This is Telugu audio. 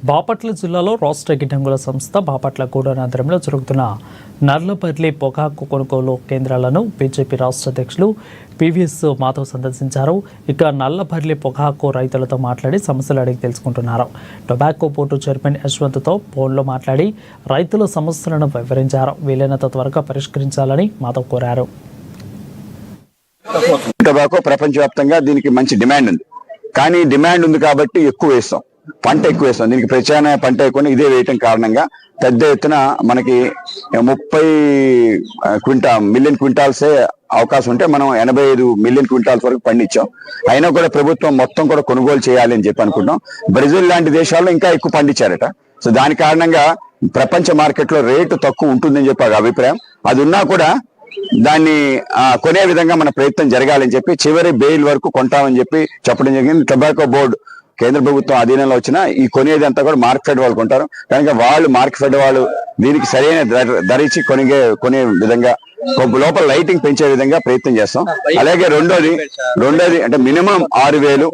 బాపట్ల జిల్లాలో రాష్ట్ర గిడ్డంగుల సంస్థ బాపట్ల గూడనాంతరంలో జరుగుతున్న నర్లపర్లి పొగాకు కొనుగోలు కేంద్రాలను బీజేపీ రాష్ట్ర అధ్యక్షులు పివిఎస్ మాధవ్ సందర్శించారు. ఇక నల్లపర్లి పొగాకు రైతులతో మాట్లాడి సమస్యలు అడిగి తెలుసుకుంటున్నారు. టొబాకో బోర్డు చైర్మన్ యశ్వంత్తో ఫోన్లో మాట్లాడి రైతుల సమస్యలను వివరించారు. వీలైనంత త్వరగా పరిష్కరించాలని మాధవ్ కోరారు. టొబాకో ప్రపంచవ్యాప్తంగా దీనికి మంచి డిమాండ్ ఉంది. కానీ డిమాండ్ ఉంది కాబట్టి ఎక్కువ వేస్తాం, పంట ఎక్కువ వేస్తాం. దీనికి ప్రత్యామ్నాయ పంట ఎక్కువ ఇదే వేయటం కారణంగా పెద్ద ఎత్తున మనకి 30 మిలియన్ క్వింటాల్సే అవకాశం ఉంటే మనం 85 మిలియన్ క్వింటాల్స్ వరకు పండించాం. అయినా కూడా ప్రభుత్వం మొత్తం కూడా కొనుగోలు చేయాలి అని చెప్పి అనుకుంటున్నాం. బ్రెజిల్ లాంటి దేశాల్లో ఇంకా ఎక్కువ పండించారట. సో దాని కారణంగా ప్రపంచ మార్కెట్ లో రేటు తక్కువ ఉంటుందని చెప్పి అభిప్రాయం. అది ఉన్నా కూడా దాన్ని కొనే విధంగా మన ప్రయత్నం జరగాలని చెప్పి చివరి బెయిల్ వరకు కొంటామని చెప్పి చెప్పడం జరిగింది. టొబాకో బోర్డు కేంద్ర ప్రభుత్వం అధీనంలో వచ్చిన ఈ కొనేది అంతా కూడా మార్కెట్ వాళ్ళు కొంటారు కనుక వాళ్ళు మార్కెట్ వాళ్ళు దీనికి సరైన ధర ఇచ్చి కొనే విధంగా లోపల లైటింగ్ పెంచే విధంగా ప్రయత్నం చేస్తాం. అలాగే రెండోది అంటే మినిమం 6,000